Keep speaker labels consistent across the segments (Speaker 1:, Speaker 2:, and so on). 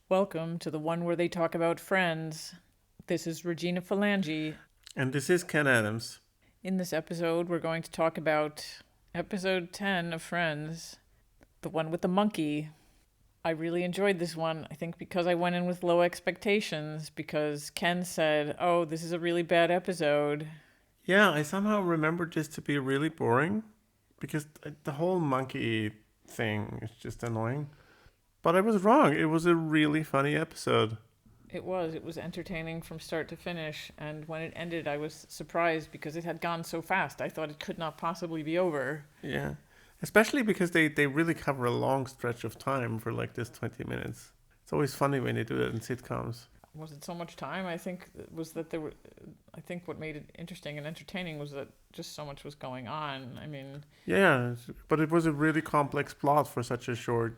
Speaker 1: Welcome to the one where they talk about friends. This is Regina Phalange.
Speaker 2: And this is Ken Adams.
Speaker 1: In this episode, we're going to talk about episode 10 of Friends, the one with the monkey. I really enjoyed this one, I think because I went in with low expectations, because Ken said, "Oh, this is a really bad episode."
Speaker 2: Yeah, I somehow remembered this to be really boring because the whole monkey thing is just annoying. But I was wrong. It was a really funny episode.
Speaker 1: It was entertaining from start to finish, and when it ended, I was surprised because it had gone so fast. I thought it could not possibly be over.
Speaker 2: Yeah. Especially because they really cover a long stretch of time for like this 20 minutes. It's always funny when they do that in sitcoms.
Speaker 1: Was it so much time? I think it was that there were. I think what made it interesting and entertaining was that just so much was going on. I mean,
Speaker 2: Yeah, but it was a really complex plot for such a short,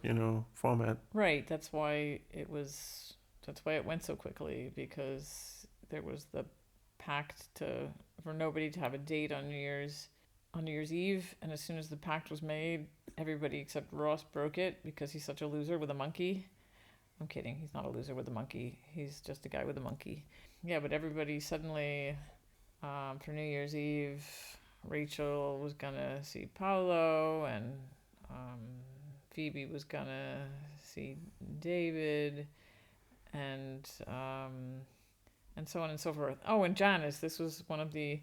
Speaker 2: format.
Speaker 1: right? That's why it was. That's why it went so quickly because there was the pact to for nobody to have a date on New Year's Eve, and as soon as the pact was made, everybody except Ross broke it because he's such a loser with a monkey. I'm kidding. He's not a loser with a monkey. He's just a guy with a monkey. Yeah, but everybody suddenly, for New Year's Eve, Rachel was gonna see Paolo, and um, Phoebe was gonna see David, and so on and so forth. Oh, and Janice. This was one of the,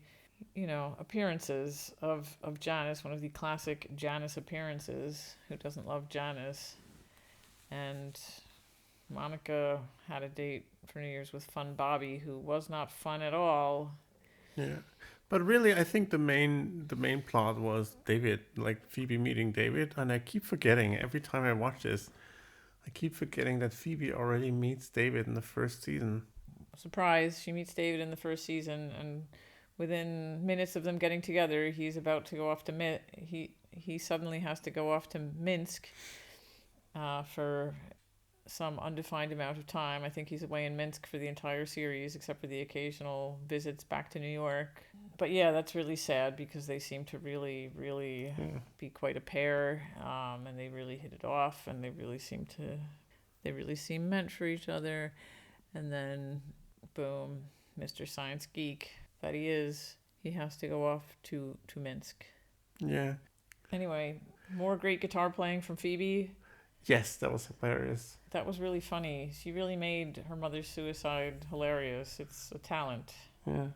Speaker 1: appearances of Janice. One of the classic Janice appearances. Who doesn't love Janice? And Monica had a date for New Year's with Fun Bobby, who was not fun at all.
Speaker 2: Yeah. But really I think the main plot was David, like Phoebe meeting David, and I keep forgetting every time I watch this. I keep forgetting that Phoebe already meets David in the first season.
Speaker 1: Surprise, she meets David in the first season, and within minutes of them getting together, he's about to go off to he suddenly has to go off to Minsk for some undefined amount of time. I think he's away in Minsk for the entire series, except for the occasional visits back to New York. But yeah, that's really sad because they seem to really, really
Speaker 2: Yeah.
Speaker 1: be quite a pair, and they really hit it off, and they really seem meant for each other. And then, boom, Mr. Science Geek that he is, he has to go off to Minsk.
Speaker 2: Yeah.
Speaker 1: Anyway, more great guitar playing from Phoebe.
Speaker 2: Yes, that was hilarious.
Speaker 1: That was really funny. She really made her mother's suicide hilarious. It's a talent.
Speaker 2: Yeah.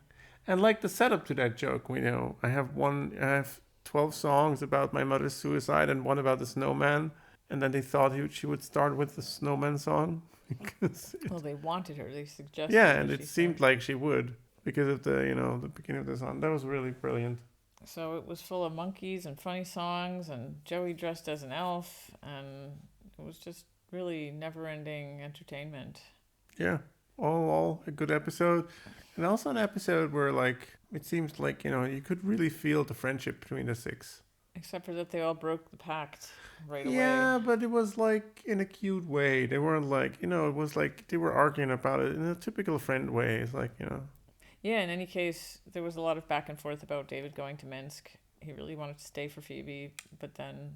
Speaker 2: And like the setup to that joke, I have 12 songs about my mother's suicide and one about the snowman. And then they thought she would start with the snowman song. Because
Speaker 1: Well, they wanted her. They
Speaker 2: yeah,
Speaker 1: suggested
Speaker 2: and
Speaker 1: that
Speaker 2: it
Speaker 1: she
Speaker 2: seemed
Speaker 1: start.
Speaker 2: like she would because of the beginning of the song. That was really brilliant.
Speaker 1: So it was full of monkeys and funny songs, and Joey dressed as an elf, and it was just really never-ending entertainment.
Speaker 2: Yeah, all a good episode, and also an episode where like it seems like you could really feel the friendship between the six.
Speaker 1: Except for that they all broke the pact right away.
Speaker 2: Yeah, but it was like in a cute way. They weren't like it was like they were arguing about it in a typical friend way. It's like
Speaker 1: Yeah, in any case, there was a lot of back and forth about David going to Minsk. He really wanted to stay for Phoebe, but then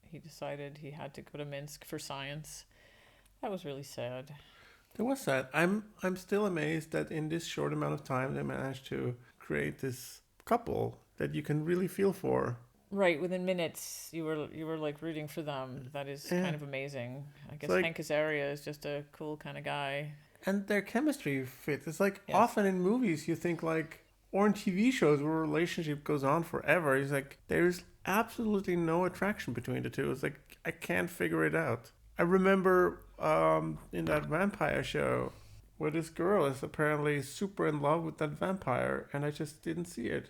Speaker 1: he decided he had to go to Minsk for science. That was really sad.
Speaker 2: there was that. I'm still amazed that in this short amount of time they managed to create this couple that you can really feel for.
Speaker 1: Right, within minutes, you were like rooting for them. That is
Speaker 2: Yeah,
Speaker 1: kind of amazing. I
Speaker 2: it's
Speaker 1: guess
Speaker 2: like
Speaker 1: Hank Azaria is just a cool kind of guy.
Speaker 2: and their chemistry fits. It's like
Speaker 1: Yes.
Speaker 2: often in movies you think like or in TV shows where a relationship goes on forever. It's like there's absolutely no attraction between the two. It's like I can't figure it out. I remember in that vampire show where this girl is apparently super in love with that vampire, and I just didn't see it.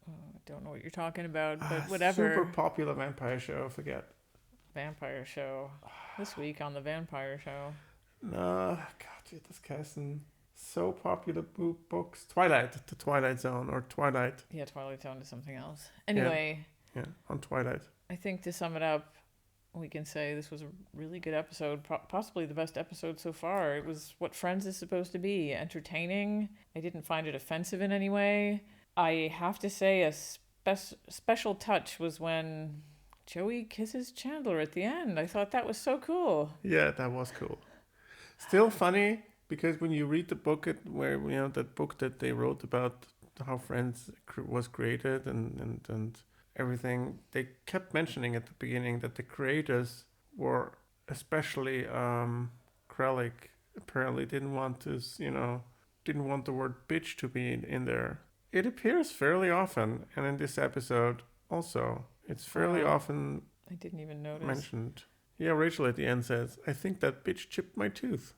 Speaker 1: Oh, I don't know what you're talking about, but
Speaker 2: Super
Speaker 1: whatever.
Speaker 2: popular vampire show. I forget.
Speaker 1: Vampire show. This week on the Vampire Show.
Speaker 2: No, God, dude, this Carson. So popular books. Twilight, the Twilight Zone, or Twilight.
Speaker 1: Yeah, Twilight Zone is something else.
Speaker 2: Yeah,
Speaker 1: Anyway,
Speaker 2: yeah, on Twilight.
Speaker 1: I think to sum it up, we can say this was a really good episode, possibly the best episode so far. It was what Friends is supposed to be, entertaining. I didn't find it offensive in any way. I have to say a special touch was when Joey kisses Chandler at the end. I thought that was so cool.
Speaker 2: Yeah, that was cool. Still funny because when you read the book, that book that they wrote about how Friends was created and everything, they kept mentioning at the beginning that the creators were especially Krellick apparently didn't want the word bitch to be in there. It appears fairly often, and in this episode also, it's fairly
Speaker 1: Wow.
Speaker 2: often
Speaker 1: I didn't even notice.
Speaker 2: mentioned. Yeah, Rachel at the end says, "I think that bitch chipped my tooth."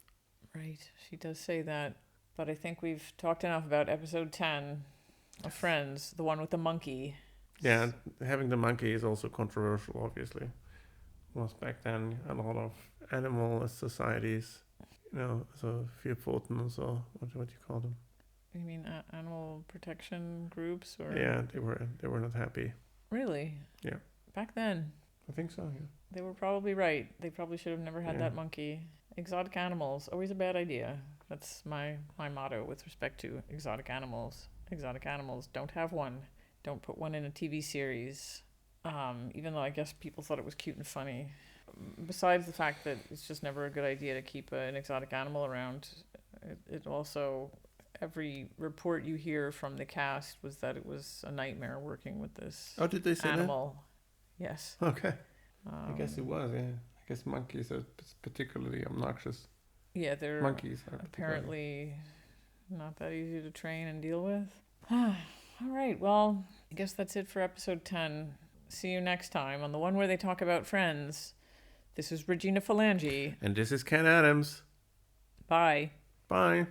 Speaker 1: Right. She does say that. But I think we've talked enough about episode 10 of Friends, the one with the monkey.
Speaker 2: Yeah, having the monkey is also controversial, obviously. Was back then a lot of animal societies, so Vierpfoten, so what do you call them?
Speaker 1: You mean animal protection groups or?
Speaker 2: Yeah, they were not happy.
Speaker 1: Really?
Speaker 2: Yeah.
Speaker 1: Back then,
Speaker 2: I think so. Yeah.
Speaker 1: they were probably right. They probably should have never had
Speaker 2: Yeah.
Speaker 1: that monkey. Exotic animals, always a bad idea. That's my motto with respect to exotic animals. Exotic animals, don't have one. Don't put one in a TV series. Even though I guess people thought it was cute and funny. Besides the fact that it's just never a good idea to keep an exotic animal around, it also, every report you hear from the cast was that it was a nightmare working with this
Speaker 2: Oh, did they say
Speaker 1: animal. Yes.
Speaker 2: that? Okay. I guess it
Speaker 1: Um,
Speaker 2: was. Yeah. I guess monkeys are particularly obnoxious.
Speaker 1: yeah, they're
Speaker 2: Monkeys are particularly.
Speaker 1: apparently not that easy to train and deal with. All right, well, I guess that's it for episode 10. See you next time on the one where they talk about Friends. This is Regina Phalange.
Speaker 2: And this is Ken Adams.
Speaker 1: Bye.
Speaker 2: Bye.